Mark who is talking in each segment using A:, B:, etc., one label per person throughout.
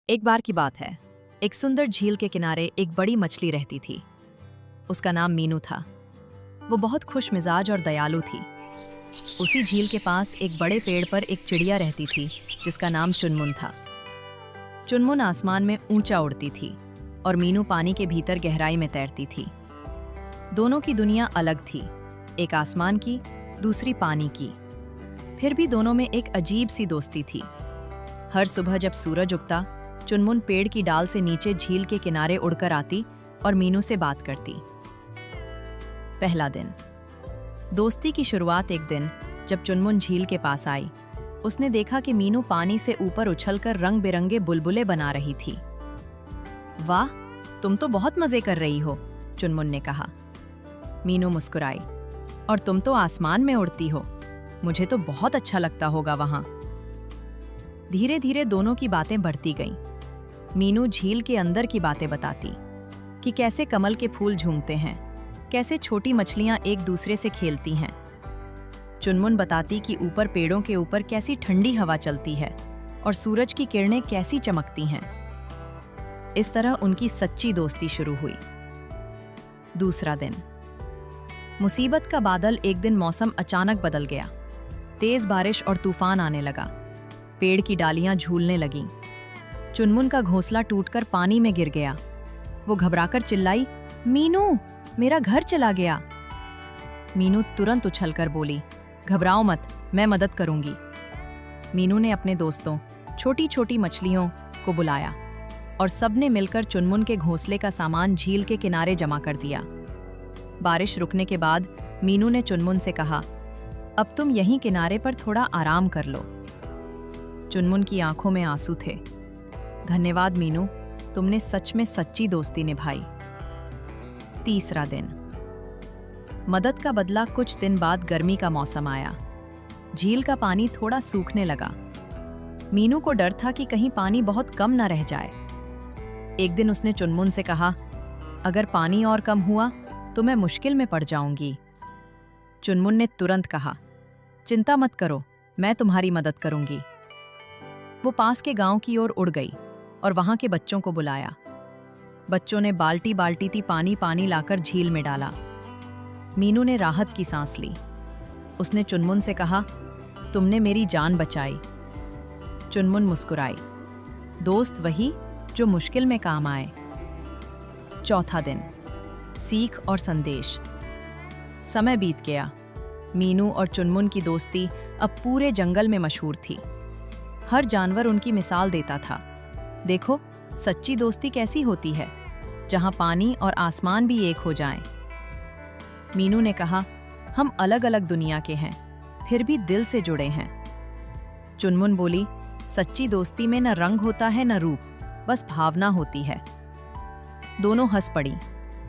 A: एक बार की बात है। एक सुंदर झील के किनारे एक बड़ी मछली रहती थी। उसका नाम मीनू था। वो बहुत खुश मिजाज और दयालु थी। उसी झील के पास एक बड़े पेड़ पर एक चिड़िया रहती थी जिसका नाम चुनमुन था। चुनमुन आसमान में ऊंचा उड़ती थी और मीनू पानी के भीतर गहराई में तैरती थी। दोनों की दुनिया अलग थी, एक आसमान की, दूसरी पानी की। फिर भी दोनों में एक अजीब सी दोस्ती थी। हर सुबह जब सूरज उगता, चुनमुन पेड़ की डाल से नीचे झील के किनारे उड़कर आती और मीनू से बात करती। पहला दिन। दोस्ती की शुरुआत एक दिन जब चुनमुन झील के पास आई। उसने देखा कि मीनू पानी से ऊपर उछलकर रंग बिरंगे बुलबुले बना रही थी। वाह, तुम तो बहुत मजे कर रही हो, चुनमुन ने कहा। मीनू मुस्कुराई। और तुम तो आसमान में उड़ती हो, मुझे तो बहुत अच्छा लगता होगा वहां। धीरे धीरे दोनों की बातें बढ़ती गईं। मीनू झील के अंदर की बातें बताती कि कैसे कमल के फूल झूमते हैं, कैसे छोटी मछलियां एक दूसरे से खेलती हैं। चुनमुन बताती कि ऊपर पेड़ों के ऊपर कैसी ठंडी हवा चलती है और सूरज की किरणें कैसी चमकती हैं। इस तरह उनकी सच्ची दोस्ती शुरू हुई। दूसरा दिन। मुसीबत का बादल। एक दिन मौसम अचानक बदल गया। तेज बारिश और तूफान आने लगा। पेड़ की डालियां झूलने लगीं। चुनमुन का घोंसला टूटकर पानी में गिर गया। वो घबराकर चिल्लाई, मीनू, मेरा घर चला गया। मीनू तुरंत उछलकर बोली, घबराओ मत, मैं मदद करूंगी। मीनू ने अपने दोस्तों, छोटी छोटी मछलियों को बुलाया और सबने मिलकर चुनमुन के घोंसले का सामान झील के किनारे जमा कर दिया। बारिश रुकने के बाद मीनू ने चुनमुन से कहा, अब तुम यहीं किनारे पर थोड़ा आराम कर लो। चुनमुन की आंखों में आंसू थे। धन्यवाद मीनू, तुमने सच में सच्ची दोस्ती निभाई। तीसरा दिन। मदद का बदला। कुछ दिन बाद गर्मी का मौसम आया। झील का पानी थोड़ा सूखने लगा। मीनू को डर था कि कहीं पानी बहुत कम न रह जाए। एक दिन उसने चुनमुन से कहा, अगर पानी और कम हुआ तो मैं मुश्किल में पड़ जाऊंगी। चुनमुन ने तुरंत कहा, चिंता मत करो, मैं तुम्हारी मदद करूंगी। वो पास के गांव की ओर उड़ गई और वहां के बच्चों को बुलाया। बच्चों ने बाल्टी बाल्टी पानी लाकर झील में डाला। मीनू ने राहत की सांस ली। उसने चुनमुन से कहा, तुमने मेरी जान बचाई। चुनमुन मुस्कुराई। दोस्त वही जो मुश्किल में काम आए। चौथा दिन। सीख और संदेश। समय बीत गया। मीनू और चुनमुन की दोस्ती अब पूरे जंगल में मशहूर थी। हर जानवर उनकी मिसाल देता था। देखो, सच्ची दोस्ती कैसी होती है, जहां पानी और आसमान भी एक हो जाएं। मीनू ने कहा, हम अलग अलग दुनिया के हैं, फिर भी दिल से जुड़े हैं। चुनमुन बोली, सच्ची दोस्ती में न रंग होता है न रूप, बस भावना होती है। दोनों हंस पड़ी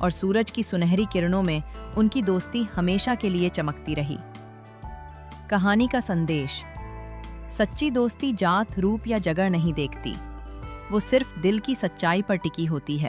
A: और सूरज की सुनहरी किरणों में उनकी दोस्ती हमेशा के लिए चमकती रही। कहानी का संदेश। सच्ची दोस्ती जात, रूप या जगह नहीं देखती, वो सिर्फ दिल की सच्चाई पर टिकी होती है।